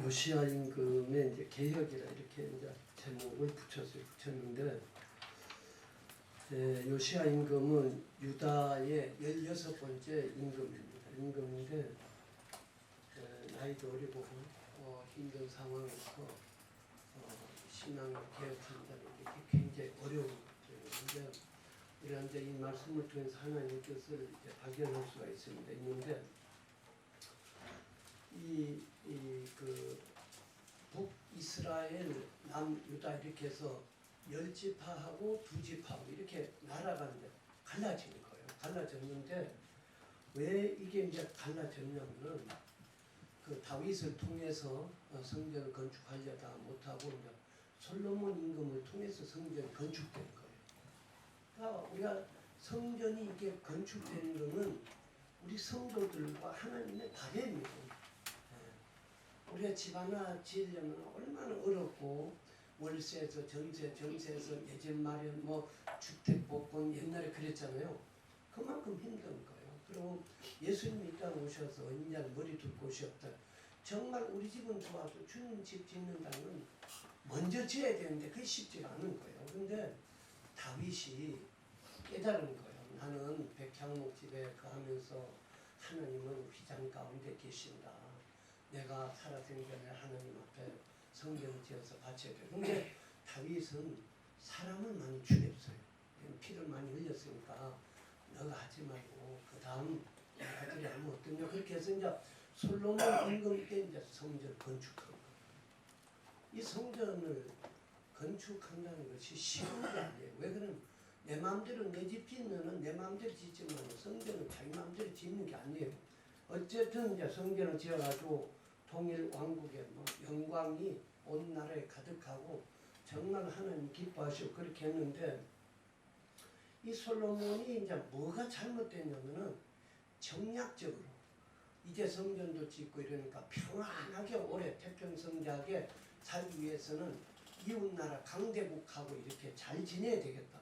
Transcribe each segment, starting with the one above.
요시야 임금의 이제 개혁이라 이렇게 이제 제목을 붙였는데, 요시야 임금은 유다의 16번째 임금인데 나이도 어리고 힘든 상황에서 신앙을 개혁한다는 게 굉장히 어려운 것들인데, 우리가 이제 이 말씀을 통해서 하나님의 뜻을 이제 발견할 수가 있는데 그 북이스라엘, 남유다 이렇게 해서 10지파하고 2지파하고 이렇게 나라가 이제 갈라진 거예요. 갈라졌는데 왜 이게 이제 갈라졌냐면은 그 다윗을 통해서 성전을 건축하려다 못하고 이제 솔로몬 임금을 통해서 성전이 건축된 거예요. 그러니까 우리가 성전이 이게 건축되는 거는 우리 성도들과 하나님의 바램이에요. 우리가 집 하나 지으려면 얼마나 어렵고, 월세에서 전세에서 내 집 마련, 주택 복권 옛날에 그랬잖아요. 그만큼 힘든 거예요. 그리고 예수님이 이 땅에 오셔서 인자는 머리 둘 곳이 없다. 정말 우리 집은 좋아도 주님 집 짓는다는 먼저 지어야 되는데 그게 쉽지가 않은 거예요. 근데 다윗이 깨달은 거예요. 나는 백향목 집에 거하면서 하나님은 휘장 가운데 계신다. 내가 살아생전에 하나님 앞에 성전을 지어서 바쳐야 돼. 근데 다윗은 사람을 많이 죽였어요. 피를 많이 흘렸으니까 너가 하지 말고 그 다음 아들이 하면 어떠냐. 그렇게 해서 이제 솔로몬 임금 때 이제 성전을 건축한 거예요. 이 성전을 건축한다는 것이 쉬운 게 아니에요. 왜 그러면 내 마음대로 내 집 짓면은 내 마음대로 짓지만 성전은 자기 마음대로 짓는 게 아니에요. 어쨌든 이제 성전을 지어가지고 통일 왕국의 영광이 온 나라에 가득하고 정말 하나님 기뻐하시고 그렇게 했는데, 이 솔로몬이 이제 뭐가 잘못됐냐면은 정략적으로 이제 성전도 짓고 이러니까 평안하게 오래 태평성대하게 살기 위해서는 이웃나라 강대국하고 이렇게 잘 지내야 되겠다.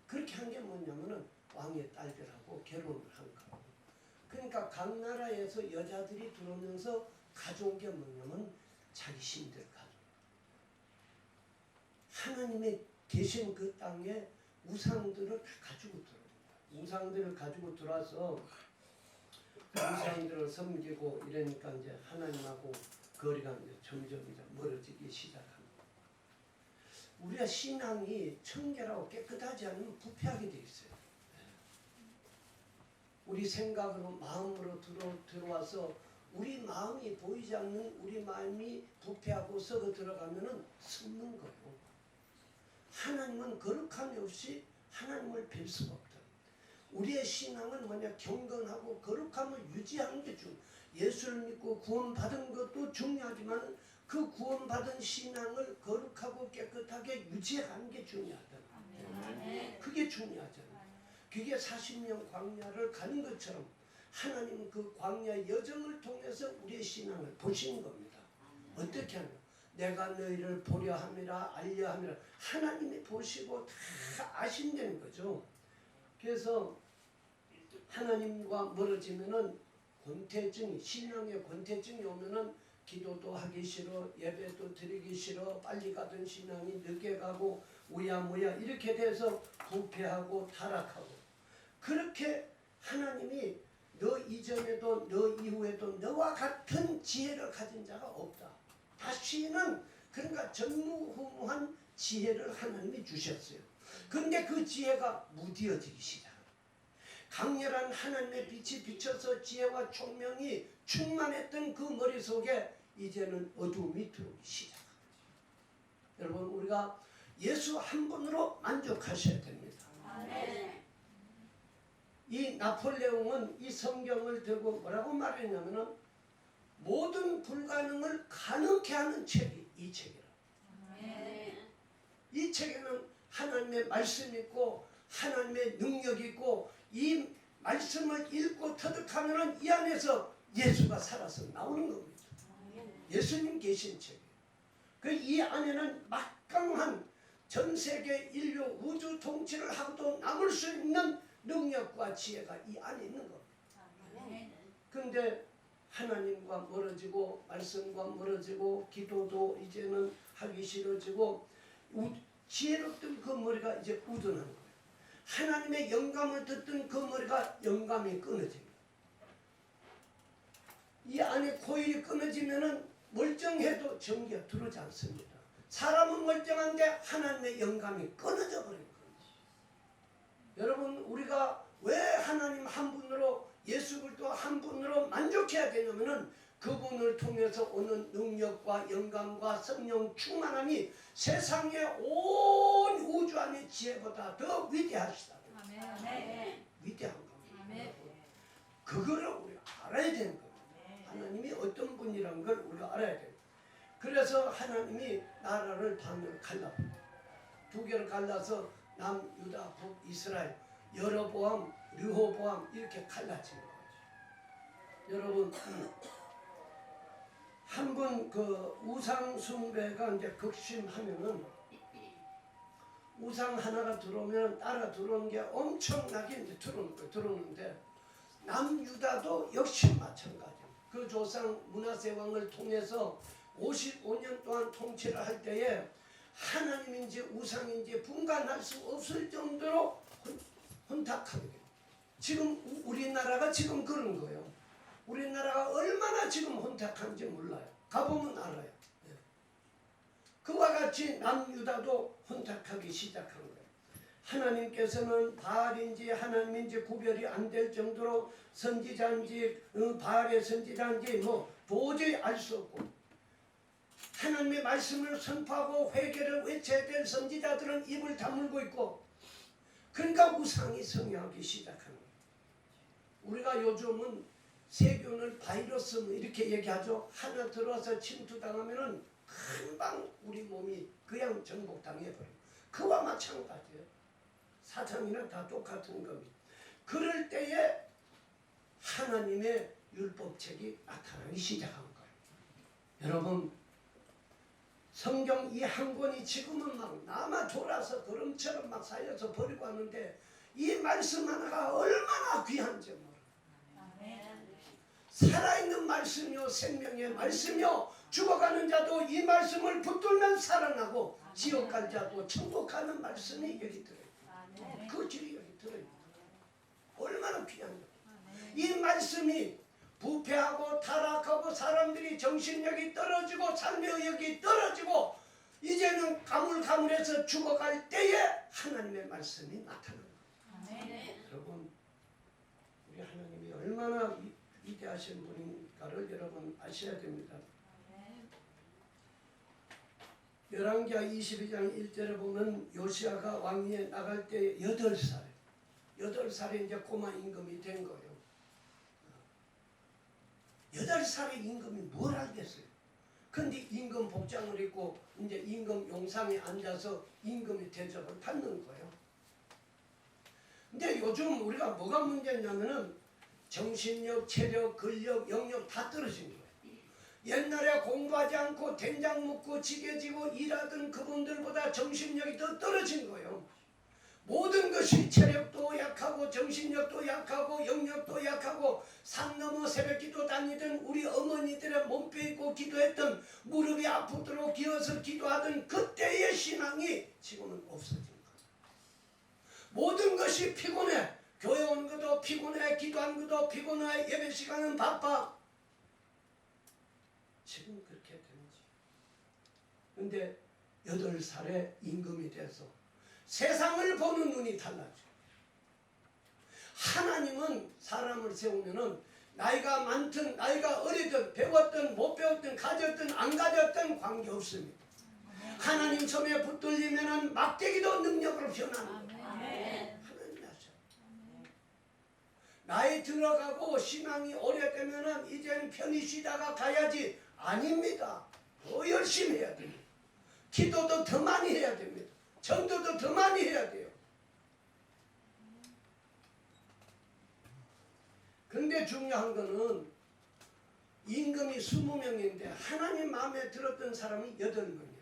그렇게 한 게 뭐냐면은 왕의 딸들하고 결혼을 한 거예요. 그러니까 각 나라에서 여자들이 들어오면서 가져온 게 뭐냐면 자기 신들 가져. 하나님의 계신 그 땅에 우상들을 다 가지고 들어옵니다. 우상들을 가지고 들어와서 그 우상들을 섬기고 이러니까 이제 하나님하고 거리가 이제 점점 이제 멀어지기 시작합니다. 우리가 신앙이 청결하고 깨끗하지 않으면 부패하게 돼 있어요. 우리 생각으로 마음으로 들어와서 우리 마음이 보이지 않는 우리 마음이 부패하고 썩어 들어가면은 썩는 거예요. 하나님은 거룩함이 없이 하나님을 뵐 수가 없다. 우리의 신앙은 뭐냐? 경건하고 거룩함을 유지하는 게 중요해요. 예수를 믿고 구원받은 것도 중요하지만 그 구원받은 신앙을 거룩하고 깨끗하게 유지하는 게 중요하다. 그게 중요하잖아요. 그게 40년 광야를 가는 것처럼 하나님은 그 광야 여정을 통해서 우리의 신앙을 보시는 겁니다. 어떻게 하냐? 내가 너희를 보려 함이라 알려 함이라 하나님이 보시고 다 아신다는 거죠. 그래서 하나님과 멀어지면은 권태증이, 신앙의 권태증이 오면은 기도도 하기 싫어, 예배도 드리기 싫어, 빨리 가던 신앙이 늦게 가고 우야무야 이렇게 돼서 부패하고 타락하고, 그렇게 하나님이 너 이전에도 너 이후에도 너와 같은 지혜를 가진 자가 없다. 다시는 그러니까 전무후무한 지혜를 하나님이 주셨어요. 그런데 그 지혜가 무뎌지기 시작합니다. 강렬한 하나님의 빛이 비쳐서 지혜와 총명이 충만했던 그 머릿속에 이제는 어두움이 들어오기 시작합니다. 여러분, 우리가 예수 한 분으로 만족하셔야 됩니다. 아멘. 이 나폴레옹은 이 성경을 들고 뭐라고 말했냐면은 모든 불가능을 가능케 하는 책이 이 책이라. 이 책에는 하나님의 말씀이 있고 하나님의 능력이 있고, 이 말씀을 읽고 터득하면은 이 안에서 예수가 살아서 나오는 겁니다. 예수님 계신 책이에요. 그 이 안에는 막강한 전 세계 인류 우주 통치를 하고도 남을 수 있는 능력과 지혜가 이 안에 있는 겁니다. 그런데 하나님과 멀어지고 말씀과 멀어지고 기도도 이제는 하기 싫어지고 지혜롭던 그 머리가 이제 우둔한 거예요. 하나님의 영감을 듣던 그 머리가 영감이 끊어집니다. 이 안에 코일이 끊어지면은 멀쩡해도 전기가 들어오지 않습니다. 사람은 멀쩡한데 하나님의 영감이 끊어져 버린 거지. 여러분, 우리가 왜 하나님 한 분으로 예수 그리스도 한 분으로 만족해야 되냐면은 그분을 통해서 오는 능력과 영감과 성령 충만함이 세상의 온 우주 안의 지혜보다 더 위대하시다. 위대한 겁니다. 그거를 우리가 알아야 되는 겁니다. 하나님이 어떤 분이란 걸 우리가 알아야 돼요. 그래서 하나님이 나라를 반으로 갈라, 두 개를 갈라서 남, 유다, 북, 이스라엘, 여로보암, 르호보암 이렇게 갈라진 거죠. 여러분, 한번 그 우상 숭배가 이제 극심하면은 우상 하나가 들어오면 따라 들어오는 게 엄청나게 이제 들어오는데 남유다도 역시 마찬가지입니다. 그 조상 므낫세 왕을 통해서 55년 동안 통치를 할 때에 하나님인지 우상인지 분간할 수 없을 정도로 혼탁하게 돼요. 지금 우리나라가 지금 그런 거예요. 우리나라가 얼마나 지금 혼탁한지 몰라요. 가보면 알아요. 그와 같이 남유다도 혼탁하기 시작한 거예요. 하나님께서는 바알인지 하나님인지 구별이 안 될 정도로 선지자인지 바알의 선지자인지 뭐 도저히 알 수 없고, 하나님의 말씀을 선포하고 회개를 외쳐야 될 선지자들은 입을 다물고 있고, 그러니까 우상이 성행하기 시작한 거예요. 우리가 요즘은 세균을 바이러스 이렇게 얘기하죠. 하나 들어와서 침투당하면은 금방 우리 몸이 그냥 정복당해버려요. 그와 마찬가지예요. 사상이나 다 똑같은 겁니다. 그럴 때에 하나님의 율법책이 나타나기 시작한 거예요. 여러분, 성경 이 한 권이 지금은 막 남아 돌아서 그름처럼 막 쌓여서 버리고 하는데 이 말씀 하나가 얼마나 귀한지 몰라요. 살아있는 말씀이요, 생명의 말씀이요, 죽어가는 자도 이 말씀을 붙들면 살아나고 지옥 갈 자도 천국 가는 말씀이 여기 들어있어요. 그 길이 여기 들어있어요. 얼마나 귀한가. 이 말씀이 부패하고 타락하고 사람들이 정신력이 떨어지고 삶의 의욕이 떨어지고 이제는 가물가물해서 죽어갈 때에 하나님의 말씀이 나타납니다. 여러분, 우리 하나님이 얼마나 위대하신 분인가를 여러분 아셔야 됩니다. 열왕기하 22장 1절에 보면 요시아가 왕위에 나갈 때 8살에 이제 고마 임금이 된 거예요. 8살의 임금이 뭘 알겠어요. 근데 임금 복장을 입고 이제 임금 용상에 앉아서 임금의 대접을 받는 거예요. 근데 요즘 우리가 뭐가 문제냐면은 정신력, 체력, 근력, 영역 다 떨어진 거예요. 옛날에 공부하지 않고 된장 먹고 지게지고 일하던 그분들보다 정신력이 더 떨어진 거예요. 모든 것이 체력도 약하고 정신력도 약하고 영역도 약하고 산 넘어 새벽기도 다니던 우리 어머니들의 몸빼 입고 기도했던 무릎이 아프도록 기어서 기도하던 그때의 신앙이 지금은 없어진 거예요. 모든 것이 피곤해. 교회 오는 것도 피곤해. 기도하는 것도 피곤해. 예배 시간은 바빠. 지금 그렇게 되는지. 근데 8살에 임금이 돼서 세상을 보는 눈이 달라져. 하나님은 사람을 세우면은 나이가 많든 나이가 어리든 배웠든 못 배웠든 가졌든 안 가졌든 관계없습니다. 하나님 손에 붙들리면은 막대기도 능력으로 변하는 거예요. 하나님이 하셔. 나이 들어가고 신앙이 오래되면은 이제는 편히 쉬다가 가야지. 아닙니다. 더 열심히 해야 됩니다. 기도도 더 많이 해야 됩니다. 전도도 더 많이 해야 돼요. 근데 중요한 거는 임금이 20명인데 하나님 마음에 들었던 사람이 8명이야.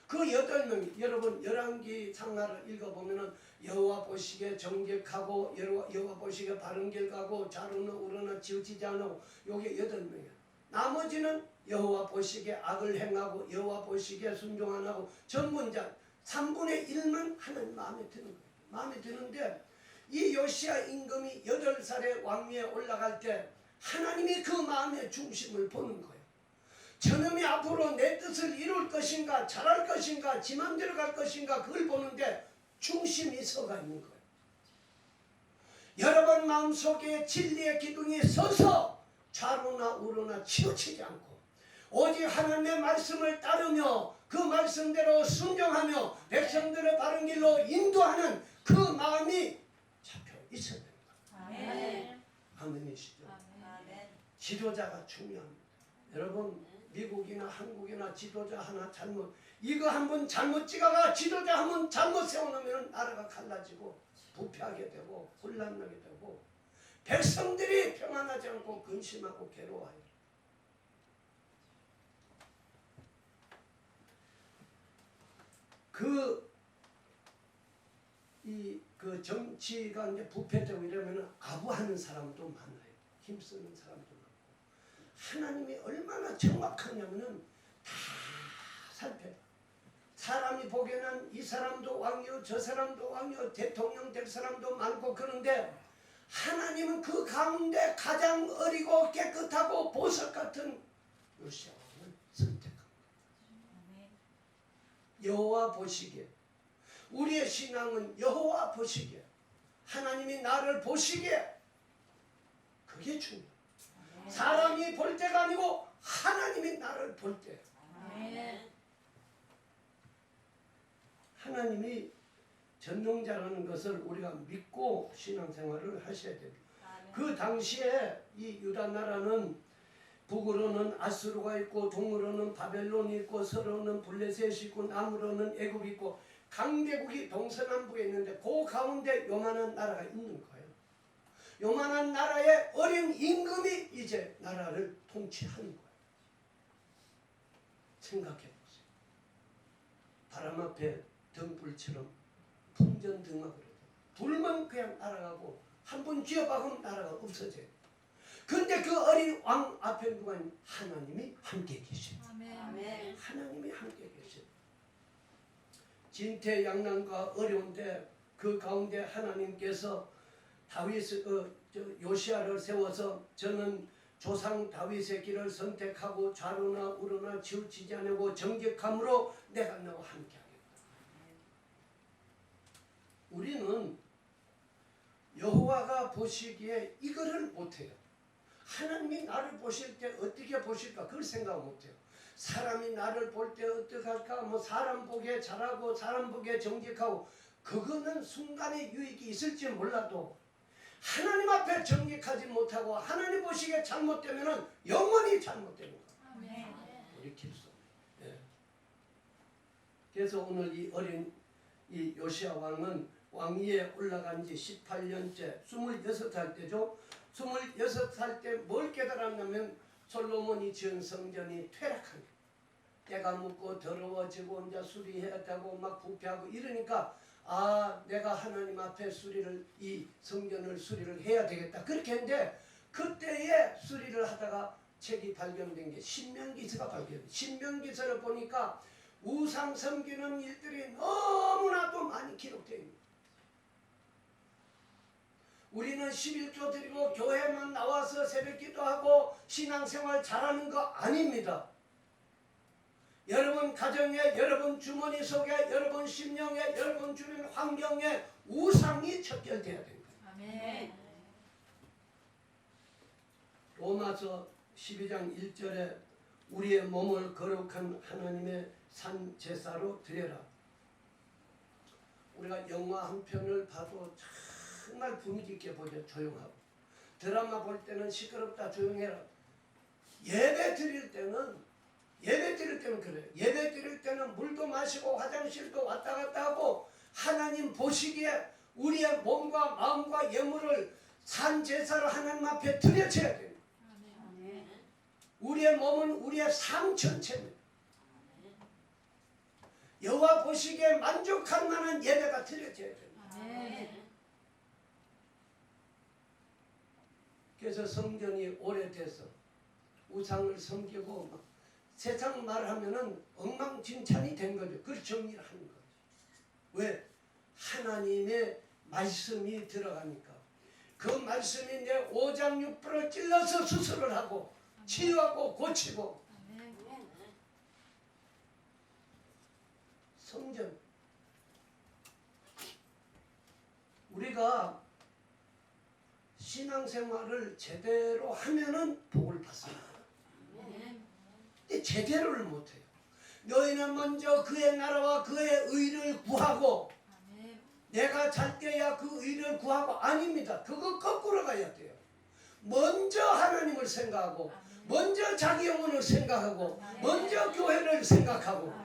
그 그 8명이 여러분 열왕기 상하를 읽어보면은 여호와 보시기에 정직하고 여호와 보시기에 바른 길 가고 좌로나 우로나 치우치지 않고 요게 8명이야. 나머지는 여호와 보시기에 악을 행하고 여호와 보시기에 순종 안 하고 전문자 3분의 1만 하나님 마음에 드는 거예요. 마음에 드는데 이 요시야 임금이 8살에 왕위에 올라갈 때 하나님이 그 마음의 중심을 보는 거예요. 저놈이 앞으로 내 뜻을 이룰 것인가 잘할 것인가 지 맘대로 갈 것인가 그걸 보는데 중심이 서가 있는 거예요. 여러분 마음속에 진리의 기둥이 서서 좌로나 우로나 치우치지 않고 오직 하나님의 말씀을 따르며 그 말씀대로 순종하며 백성들을 바른 길로 인도하는 그 마음이 잡혀 있어야 됩니다. 아멘. 아멘이시죠? 아멘. 지도자가 중요합니다. 여러분 미국이나 한국이나 지도자 하나 잘못 이거 한번 잘못 찍어가 지도자 한번 잘못 세워놓으면 나라가 갈라지고 부패하게 되고 혼란나게 되고 백성들이 평안하지 않고 근심하고 괴로워해요. 그 정치가 이제 부패되고 이러면 아부하는 사람도 많아요. 힘쓰는 사람도 많고 하나님이 얼마나 정확하냐면은 다 살펴요. 사람이 보기에는 이 사람도 왕이요 저 사람도 왕이요 대통령 될 사람도 많고 그런데 하나님은 그 가운데 가장 어리고 깨끗하고 보석 같은 요시야 왕을 선택합니다. 여호와 보시기에 우리의 신앙은 여호와 보시기에 하나님이 나를 보시기에 그게 중요해요. 사람이 볼 때가 아니고 하나님이 나를 볼 때 하나님이 전능자라는 것을 우리가 믿고 신앙생활을 하셔야 됩니다. 그 당시에 이 유다 나라는 북으로는 아수르가 있고 동으로는 바벨론이 있고 서로는 블레셋이 있고 남으로는 애굽이 있고 강대국이 동서남북에 있는데 그 가운데 요만한 나라가 있는 거예요. 요만한 나라의 어린 임금이 이제 나라를 통치하는 거예요. 생각해 보세요. 바람 앞에 등불처럼 풍전등화거려요. 불만 그냥 날아가고 한 번 쥐어박으면 나라가 없어져요. 그런데 그 어린 왕 앞에 누가 있는 하나님이 함께 계십니다. 아멘. 하나님이 함께 계십니다. 진퇴양난과 어려운데 그 가운데 하나님께서 요시야를 세워서 저는 조상 다윗의 길을 선택하고 좌로나 우로나 치우치지 않고 정직함으로 내가 너와 함께 하겠다. 우리는 여호와가 보시기에 이거를 못해요. 하나님이 나를 보실 때 어떻게 보실까 그걸 생각 못해요. 사람이 나를 볼 때 어떻게 할까 뭐 사람 보기에 잘하고 사람 보기에 정직하고 그거는 순간의 유익이 있을지 몰라도 하나님 앞에 정직하지 못하고 하나님 보시기에 잘못되면 영원히 잘못되는 거예요. 우리 길수. 예. 그래서 오늘 이 어린 이 요시야 왕은 왕위에 올라간 지 18년째 26살 때죠. 26살 때 뭘 깨달았냐면 솔로몬이 지은 성전이 퇴락한 거예요. 때가 묻고 더러워지고 이제 수리해야 되고 막 부패하고 이러니까 아 내가 하나님 앞에 수리를 이 성전을 수리를 해야 되겠다 그렇게 했는데 그때에 수리를 하다가 책이 발견된 게 신명기서가 발견돼요. 신명기서를 보니까 우상 섬기는 일들이 너무나도 많이 기록되어 있습니다. 우리는 11조 드리고 교회만 나와서 새벽기도하고 신앙생활 잘하는 거 아닙니다. 여러분 가정에 여러분 주머니 속에 여러분 심령에 여러분 주변 환경에 우상이 척결돼야 됩니다. 아멘. 로마서 12장 1절에 우리의 몸을 거룩한 하나님의 산 제사로 드려라. 우리가 영화 한 편을 봐도 정말 분위기있게 보죠. 조용하고 드라마 볼 때는 시끄럽다 조용해라. 예배 드릴 때는 그래요. 예배 드릴 때는 물도 마시고 화장실도 왔다 갔다 하고 하나님 보시기에 우리의 몸과 마음과 예물을 산 제사로 하나님 앞에 드려져야 됩니다. 우리의 몸은 우리의 삶 전체입니다. 여호와 보시기에 만족할 만한 예배가 드려져야 됩니다. 아멘. 그래서 성전이 오래돼서 우상을 섬기고 막 세상 말하면은 엉망진창이 된 거죠. 그걸 정리를 하는 거죠. 왜? 하나님의 말씀이 들어가니까 그 말씀이 내 오장육부를 찔러서 수술을 하고 치유하고 고치고. 성전, 우리가 신앙생활을 제대로 하면은 복을 받습니다. 근데 제대로를 못해요. 너희는 먼저 그의 나라와 그의 의를 구하고 내가 잘 때야 그 의를 구하고. 아닙니다. 그거 거꾸로 가야 돼요. 먼저 하나님을 생각하고 먼저 자기 영혼을 생각하고 먼저 교회를 생각하고.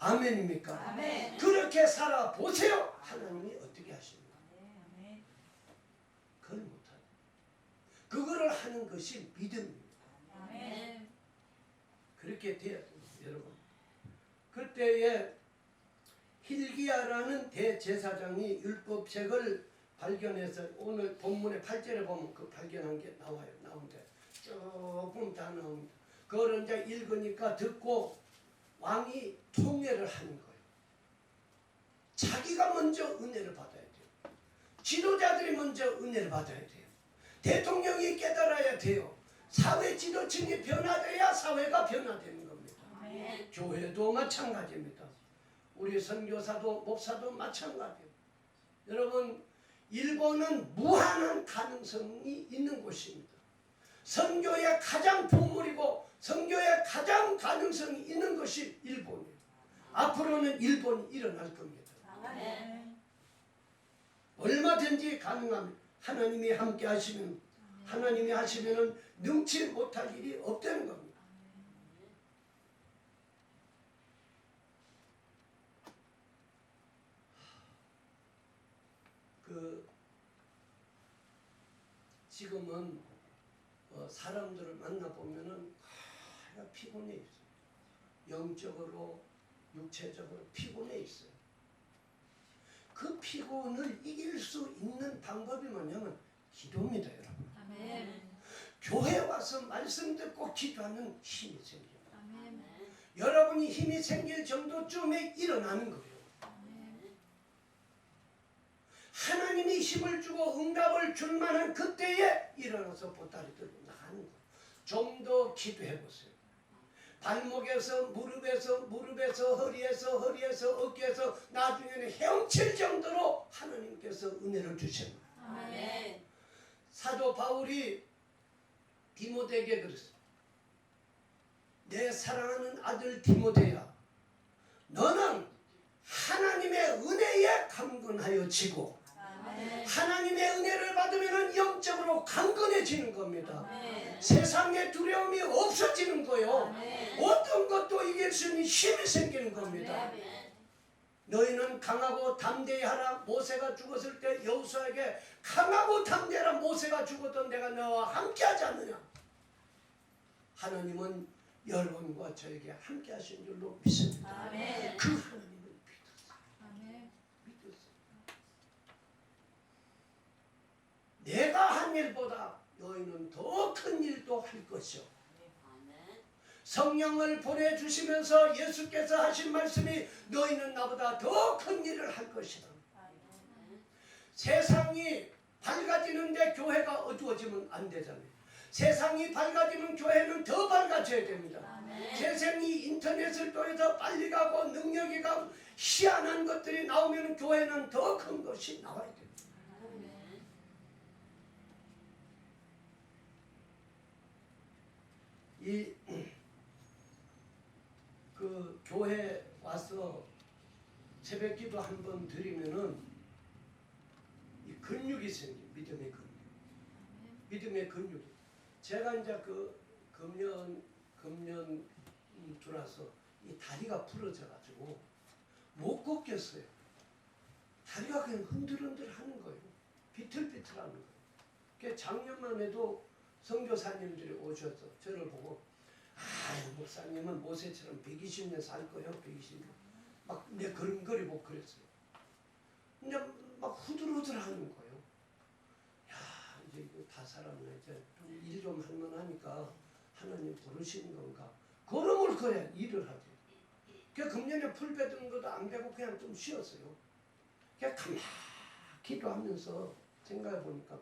아멘입니까? 아멘. 그렇게 살아보세요. 하나님이 어떻게 하십니까? 그걸 못하죠. 그거를 하는 것이 믿음입니다. 아멘. 그렇게 돼야 됩니다. 여러분, 그때에 힐기야라는 대제사장이 율법책을 발견해서 오늘 본문의 8절에 보면 그 발견한 게 나오는데 조금 다 나옵니다. 그걸 이제 읽으니까 듣고 왕이 통회를 하는 거예요. 자기가 먼저 은혜를 받아야 돼요. 지도자들이 먼저 은혜를 받아야 돼요. 대통령이 깨달아야 돼요. 사회 지도층이 변화돼야 사회가 변화되는 겁니다. 아멘. 교회도 마찬가지입니다. 우리 선교사도 목사도 마찬가지예요. 여러분, 일본은 무한한 가능성이 있는 곳입니다. 선교의 가장 보물이고 선교의 가장 가능성이 있는 것이 일본이에요. 앞으로는 일본이 일어날 겁니다. 아멘. 얼마든지 가능합니다. 하나님이 함께 하시면, 하나님이 하시면은 능치 못할 일이 없다는 겁니다. 지금은 사람들을 만나보면은 피곤해 있어요. 영적으로 육체적으로 피곤해 있어요. 그 피곤을 이길 수 있는 방법이 뭐냐면 기도입니다, 여러분. 아멘. 교회 와서 말씀 듣고 기도하면 힘이 생깁니다. 아멘. 여러분이 힘이 생길 정도쯤에 일어나는 거예요. 하나님이 힘을 주고 응답을 줄 만한 그때에 일어나서 보따리 들고 나가는 거예요. 좀 더 기도해 보세요. 발목에서 무릎에서 허리에서 어깨에서 나중에는 헤엄칠 정도로 하나님께서 은혜를 주십니다. 아멘. 사도 바울이 디모데에게 그랬어요. 내 사랑하는 아들 디모데야, 너는 하나님의 은혜에 강건하여 지고 하나님의 은혜를 받으면 영적으로 강건해지는 겁니다. 아멘. 세상에 두려움이 없어지는 거예요. 아멘. 어떤 것도 이길 수 있는 힘이 생기는 겁니다. 아멘. 너희는 강하고 담대히 하라. 모세가 죽었을 때 여호수아에게 강하고 담대하라. 모세가 죽었던 내가 너와 함께하지 않느냐. 하나님은 여러분과 저에게 함께 하신 줄로 믿습니다. 아멘. 그 하나님을 믿었어요. 아멘. 믿었어요. 내가 한 일보다 너희는 더 큰 일도 할 것이요. 성령을 보내주시면서 예수께서 하신 말씀이 너희는 나보다 더 큰 일을 할 것이다. 세상이 밝아지는데 교회가 어두워지면 안 되잖아요. 세상이 밝아지면 교회는 더 밝아져야 됩니다. 아멘. 세상이 인터넷을 통해서 빨리 가고 능력이 가고 희한한 것들이 나오면 교회는 더 큰 것이 나와야 됩니다. 그 교회 와서 새벽기도 한 번 드리면은 이 근육이 생겨. 믿음의 근육. 믿음의 근육. 제가 이제 그 금년 들어와서 이 다리가 부러져 가지고 못 걷겠어요. 다리가 그냥 흔들흔들 하는 거예요. 비틀비틀 하는 거예요. 그 작년만 해도 선교사님들이 오셔서 저를 보고, 목사님은 모세처럼 120년 살 거예요. 120년. 막 내 걸음거리고 그랬어요. 근데 막 후들후들하는 거예요. 야, 이제 이거 다 살았네. 이제 일 좀 할만하니까 하나님 부르시는 건가? 걸음을 거야 일을 하지. 그 금년에 풀 빼던 것도 안 빼고 그냥 좀 쉬었어요. 그냥 가만히 기도하면서 생각해 보니까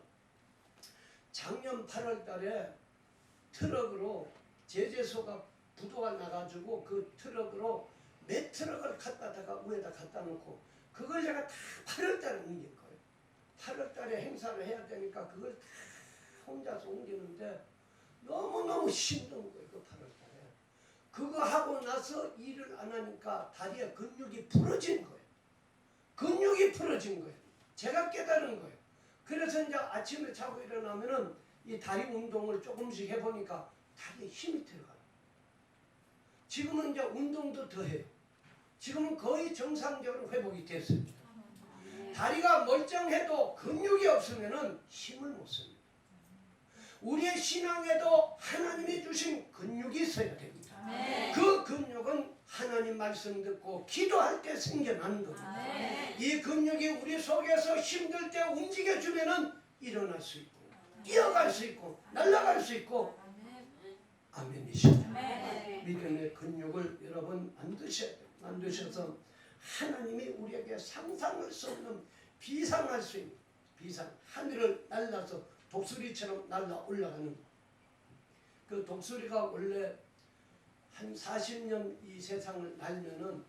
작년 8월 달에 트럭으로 제재소가 부도가 나가지고 그 트럭으로 몇 트럭을 갖다다가 위에다 갖다 놓고 그걸 제가 다 8월 달에 옮긴 거예요. 8월 달에 행사를 해야 되니까 그걸 다 혼자서 옮기는데 너무너무 힘든 거예요. 그 8월 달에. 그거 하고 나서 일을 안 하니까 다리에 근육이 부러진 거예요. 근육이 부러진 거예요. 제가 깨달은 거예요. 그래서 이제 아침에 자고 일어나면은 이 다리 운동을 조금씩 해보니까 다리에 힘이 들어가요. 지금은 이제 운동도 더 해요. 지금은 거의 정상적으로 회복이 됐습니다. 다리가 멀쩡해도 근육이 없으면은 힘을 못 씁니다. 우리의 신앙에도 하나님이 주신 근육이 있어야 됩니다. 그 근육은 하나님 말씀 듣고 기도할 때 생겨나는 겁니다. 이 근육이 우리 속에서 힘들 때 움직여주면은 일어날 수 있고 뛰어갈 수 있고 날아갈 수 있고 아멘이십니다. 믿음의 근육을 여러분 만드셔야 돼요. 만드셔서 하나님이 우리에게 상상할 수 없는 비상할 수 있는 비상 하늘을 날라서 독수리처럼 날아 올라가는 그 독수리가 원래 한 40년 이 세상을 날면은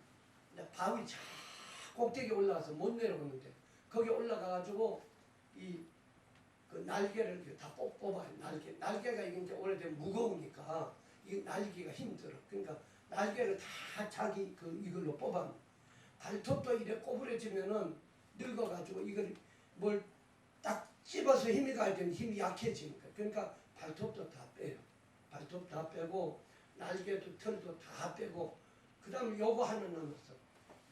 바위 저 꼭대기에 올라가서 못 내려오는데 거기 올라가가지고 이 그 날개를 다 뽑아요. 날개가 이게 오래되면 무거우니까 이 날개가 힘들어. 그러니까 날개를 다 자기 그 이걸로 뽑아. 발톱도 이래 꼬부러지면은 늙어가지고 이걸 뭘 딱 찝어서 힘이 가야 되면 힘이 약해지니까. 그러니까 발톱도 다 빼요. 발톱 다 빼고 날개도 털도 다 빼고 그다음에 요거 하나 남았어.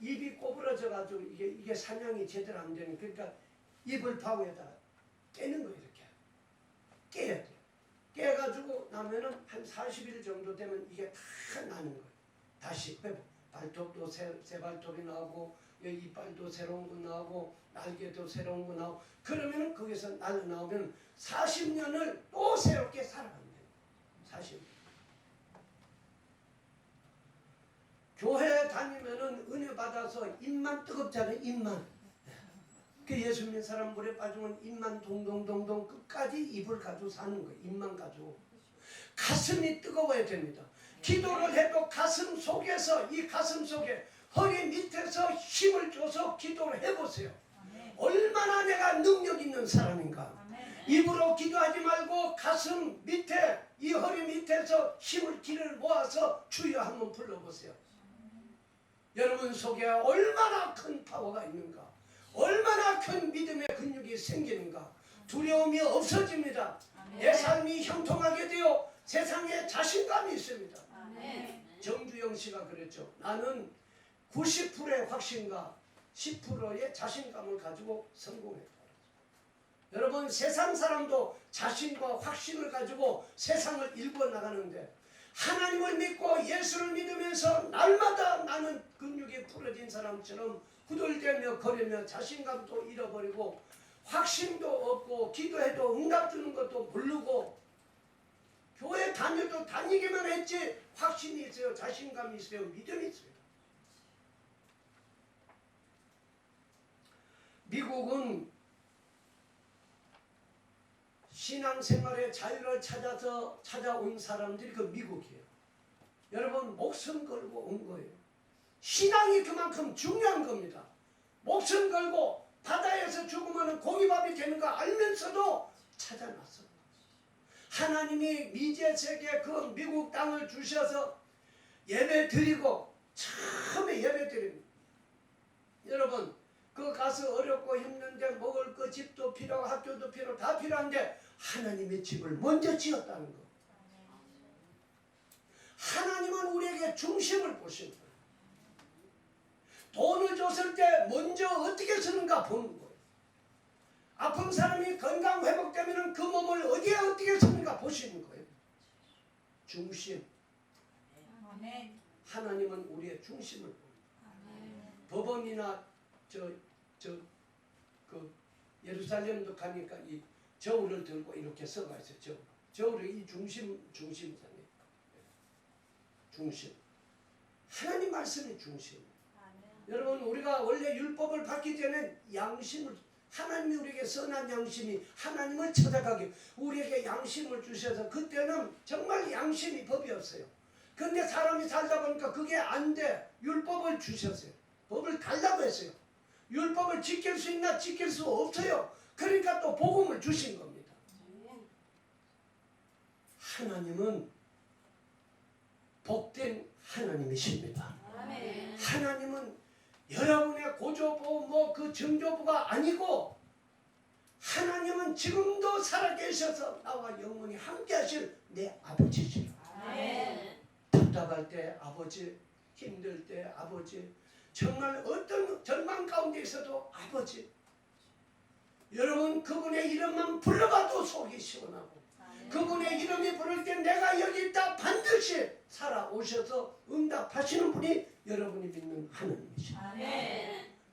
입이 꼬부러져가지고 이게 사냥이 제대로 안 되는 그러니까 입을 바위에다가 깨는 거예요. 이렇게 깨야 돼. 깨가지고 나면은 한 40일 정도 되면 이게 다 나는 거예요. 다시 회복. 발톱도 새 발톱이 나오고 이빨도 새로운 거 나오고 날개도 새로운 거 나오고 그러면은 거기서 날려 나오면 40년을 또 새롭게 살아간대요. 40년. 교회 다니면은 은혜 받아서 입만 뜨겁잖아요. 입만. 그 예수 믿는 사람 물에 빠지면 입만 동동동동 끝까지 입을 가지고 사는 거예요. 입만 가지고. 가슴이 뜨거워야 됩니다. 기도를 해도 가슴 속에서 이 가슴 속에 허리 밑에서 힘을 줘서 기도를 해보세요. 얼마나 내가 능력 있는 사람인가. 입으로 기도하지 말고 가슴 밑에 이 허리 밑에서 힘을 기를 모아서 주여 한번 불러보세요. 여러분 속에 얼마나 큰 파워가 있는가. 얼마나 큰 믿음의 근육이 생기는가. 두려움이 없어집니다. 내 삶이 형통하게 되어 세상에 자신감이 있습니다. 정주영 씨가 그랬죠. 나는 90%의 확신과 10%의 자신감을 가지고 성공했다. 여러분 세상 사람도 자신과 확신을 가지고 세상을 일궈나가는데 하나님을 믿고 예수를 믿으면서 날마다 나는 근육이 부러진 사람처럼 후들대며 거리며 자신감도 잃어버리고 확신도 없고 기도해도 응답 주는 것도 모르고 교회 다녀도 다니기만 했지 확신이 있어요. 자신감이 있어요. 믿음이 있어요. 미국은 신앙생활의 자유를 찾아서 찾아온 사람들이 그 미국이에요. 여러분 목숨 걸고 온 거예요. 신앙이 그만큼 중요한 겁니다. 목숨 걸고 바다에서 죽으면 고기밥이 되는 거 알면서도 찾아놨어. 하나님이 미제세계 그 미국 땅을 주셔서 예배 드리고 처음에 예배 드립니다. 여러분 그 가서 어렵고 힘든데 먹을 거 집도 필요하고 학교도 필요하고 다 필요한데 하나님의 집을 먼저 지었다는 거. 하나님은 우리에게 중심을 보시는 거예요. 돈을 줬을 때 먼저 어떻게 쓰는가 보는 거예요. 아픈 사람이 건강 회복되면 그 몸을 어디에 어떻게 쓰는가 보시는 거예요. 중심. 하나님은 우리의 중심을 봅니다. 법원이나 그 예루살렘도 가니까 이 저울을 들고 이렇게 서가 있어요. 저울이 이 중심이잖아요. 중심. 하나님 말씀이 중심. 여러분 우리가 원래 율법을 받기 전에 양심을 하나님이 우리에게 선한 양심이 하나님을 찾아가게 우리에게 양심을 주셔서 그때는 정말 양심이 법이었어요. 근데 사람이 살다 보니까 그게 안 돼. 율법을 주셨어요. 법을 달라고 했어요. 율법을 지킬 수 있나 지킬 수 없어요. 그러니까 또 복음을 주신 겁니다. 하나님은 복된 하나님이십니다. 하나님은 여러분의 고조부 그 정조부가 아니고 하나님은 지금도 살아계셔서 나와 영원히 함께 하실 내 아버지시라. 답답할 때 아버지, 힘들 때 아버지, 정말 어떤 절망 가운데 있어도 아버지. 여러분 그분의 이름만 불러봐도 속이 시원하고 그분의 이름이 부를 때 내가 여기 있다 반드시 살아오셔서 응답하시는 분이 여러분이 믿는 하나님이십니다.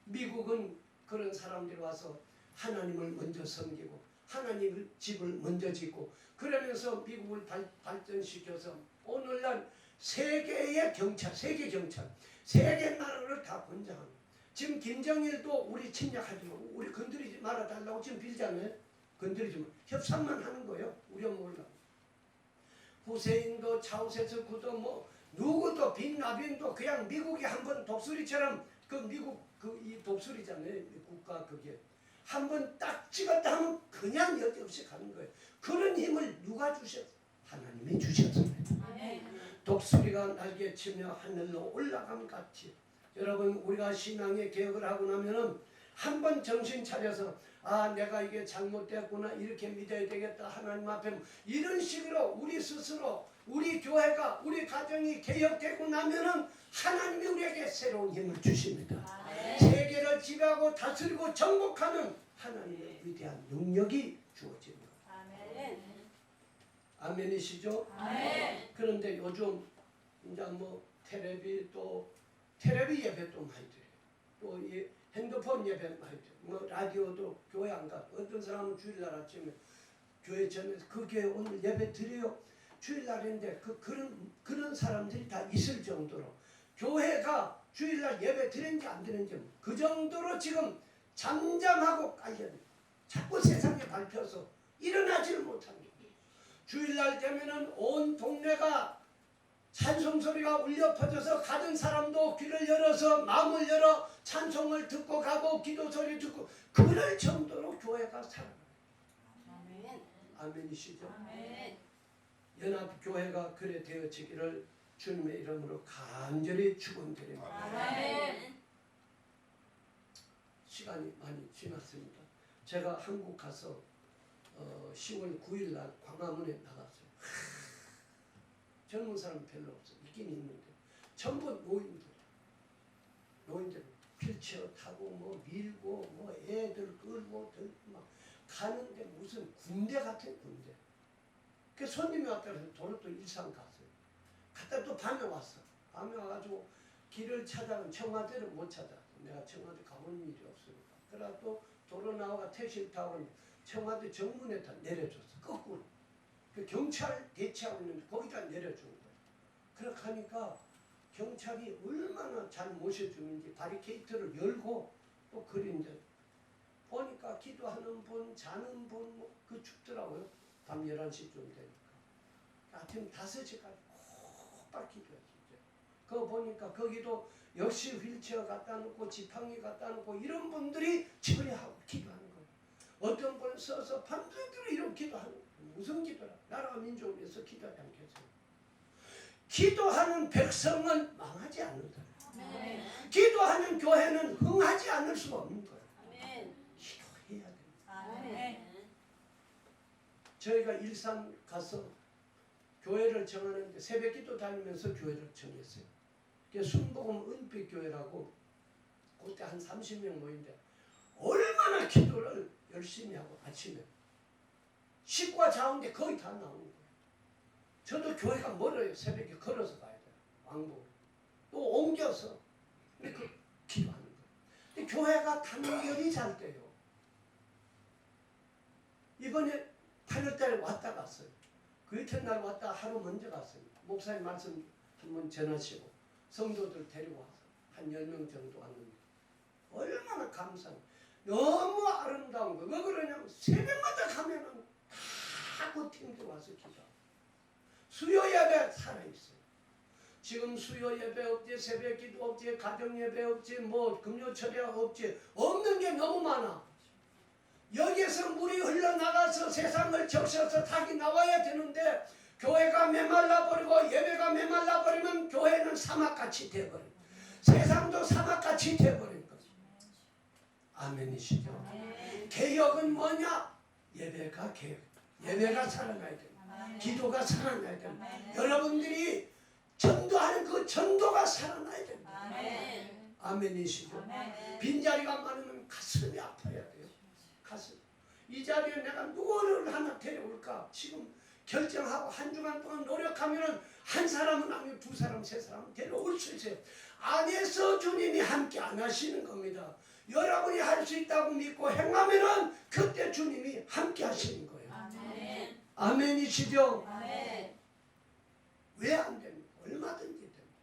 미국은 그런 사람들이 와서 하나님을 먼저 섬기고 하나님의 집을 먼저 짓고 그러면서 미국을 발전시켜서 오늘날 세계 경찰, 세계 나라를 다 권장합니다. 지금 김정일도 우리 침략하지 말고 우리 건드리지 말아달라고 지금 빌잖아요. 건드리지 마. 협상만 하는 거예요. 우리가 몰라. 후세인도 차우세스쿠도 누구도 빈라빈도 그냥 미국이 한번 독수리처럼 그 미국 이 독수리잖아요. 국가 그게 한번 딱 찍었다 하면 그냥 여지없이 가는 거예요. 그런 힘을 누가 주셨어요? 하나님이 주셨습니다. 독수리가 날개치며 하늘로 올라감 같이 여러분 우리가 신앙의 개혁을 하고 나면은 한번 정신 차려서 내가 이게 잘못됐구나 이렇게 믿어야 되겠다 하나님 앞에 이런 식으로 우리 스스로 우리 교회가 우리 가정이 개혁되고 나면은 하나님이 우리에게 새로운 힘을 주십니다. 세계를 지배하고 다스리고 정복하는 하나님의 위대한 능력이 주어집니다. 아멘이시죠? 그런데 요즘 이제 텔레비 예배도 많이 드려요. 또 이 핸드폰 예배 많이 드려요. 라디오도 교회 안 가. 어떤 사람은 주일날 아침에 교회 전에서 그 교회 오늘 예배 드려요. 주일날인데 그런 사람들이 다 있을 정도로 교회가 주일날 예배 드는지 안 드는지 그 정도로 지금 잠잠하고 깔려 자꾸 세상에 밟혀서 일어나지를 못합니다. 주일날 되면은 온 동네가 찬송 소리가 울려 퍼져서 가던 사람도 귀를 열어서 마음을 열어 찬송을 듣고 가고 기도 소리 듣고 그럴 정도로 교회가 살아나요. 아멘이시죠? 연합교회가 그래 되어지기를 주님의 이름으로 간절히 축원드립니다. 시간이 많이 지났습니다. 제가 한국 가서 10월 9일 날 광화문에 나갔어요. 젊은 사람 별로 없어요. 있긴 있는데 전부 노인들 휠체어 타고 밀고 애들 끌고 막 가는데 무슨 군대 같은 군대. 그 손님이 왔다 그래서 도로 또 일산 갔어요. 갔다 또 밤에 왔어. 밤에 와가지고 길을 찾아간 청와대를 못 찾아. 내가 청와대 가본 일이 없으니까. 그러다 또 도로 나와가 택시를 타고 청와대 정문에 다 내려줬어. 거꾸로. 그 경찰 대치하고 있는데 거기다 내려준 거예요. 그렇게 하니까 경찰이 얼마나 잘 모셔주는지 바리케이트를 열고 또 그린데 보니까 기도하는 분, 자는 분 그 춥더라고요. 밤 11시쯤 되니까. 아침 5시까지 콕박 기도했어요. 그거 보니까 거기도 역시 휠체어 갖다 놓고 지팡이 갖다 놓고 이런 분들이 집회하고 기도하는 거예요. 어떤 분은 서서 밤새도록 이런 기도하는 거예요. 무슨 기도라? 나라와 민족을 위해서 기도하지 않겠어요? 기도하는 백성은 망하지 않는다. 기도하는 교회는 흥하지 않을 수가 없는 거예요. 기도해야 됩니다. 저희가 일산 가서 교회를 정하는데 새벽기도 다니면서 교회를 정했어요. 순복음 은빛교회라고 그때 한 30명 모인데 얼마나 기도를 열심히 하고 아침에 식과 자운데 거의 다 나오는 거예요. 저도 교회가 멀어요. 새벽에 걸어서 가야 돼요. 왕복. 또 옮겨서 기도하는 거예요. 근데 교회가 단결이 잘 돼요. 이번에 8월달에 왔다 갔어요. 그 이튿날 왔다 하루 먼저 갔어요. 목사님 말씀 한번 전하시고 성도들 데리고 와서 한 10명 정도 왔는데 얼마나 감사해요. 너무 아름다운 거. 왜 그러냐면 새벽마다 가면은 다 그 팀들 와서 기도하고 수요 예배 살아있어요. 지금 수요 예배 없지, 새벽 기도 없지, 가정 예배 없지, 뭐 금요 철야 없지, 없는 게 너무 많아. 여기에서 물이 흘러나가서 세상을 적셔서 닭이 나와야 되는데 교회가 메말라 버리고 예배가 메말라 버리면 교회는 사막같이 돼버려요. 세상도 사막같이 돼버린 거죠. 아멘이시죠? 개혁은 뭐냐? 예배가 개혁. 예배가 살아나야 됩니다. 기도가 살아나야 됩니다. 여러분들이 전도하는 그 전도가 살아나야 됩니다. 아멘이시죠? 빈자리가 많으면 가슴이 아파야 돼요. 가슴. 이 자리에 내가 누구를 하나 데려올까? 지금 결정하고 한 주간 동안 노력하면 한 사람은 아니고 두 사람, 세 사람 데려올 수 있어요. 안에서 주님이 함께 안 하시는 겁니다. 여러분이 할 수 있다고 믿고 행하면은 그때 주님이 함께 하시는 거예요. 아멘이시죠? 왜 안 됩니까? 얼마든지 됩니다.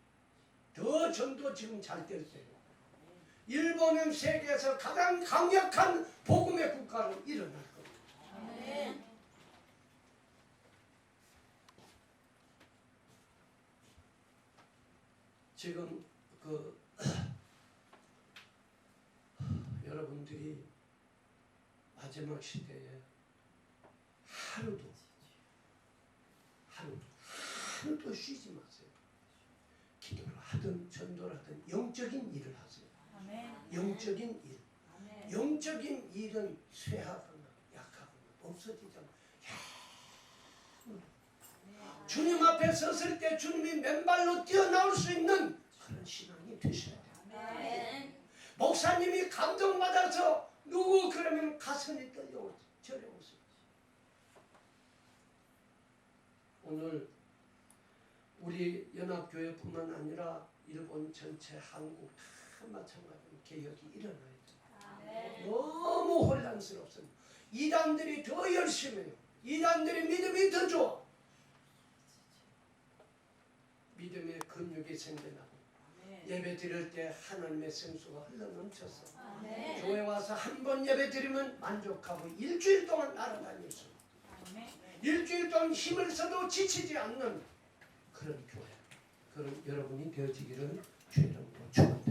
더 전도 지금 잘 될 때예요. 일본은 세계에서 가장 강력한 복음의 국가로 일어날 겁니다. 지금 여러분들이 마지막 시대에 하루도 쉬지 마세요. 기도를 하든 전도를 하든 영적인 일을 하세요. 영적인 일. 영적인 일은 쇠하거나 약하거나 없어지잖아. 주님 앞에 섰을 때 주님이 맨발로 뛰어나올 수 있는 그런 신앙이 되셔야 돼요. 목사님이 감동받아서 누구 그러면 가슴이 떨려 저려오세요. 오늘 우리 연합교회뿐만 아니라 일본 전체 한국 다 마찬가지로 개혁이 일어나야 돼요. 너무 혼란스럽습니다. 이단들이 더 열심히 해요. 이단들이 믿음이 더 좋아. 믿음의 근육이 생겨나고 예배 드릴 때 하나님의 생수가 흘러넘쳐서 교회 와서 한 번 예배 드리면 만족하고 일주일 동안 날아다닐 수 일주일 동안 힘을 써도 지치지 않는 그런 교회, 그런 여러분이 되어지기를 주의 이름으로 축원합니다.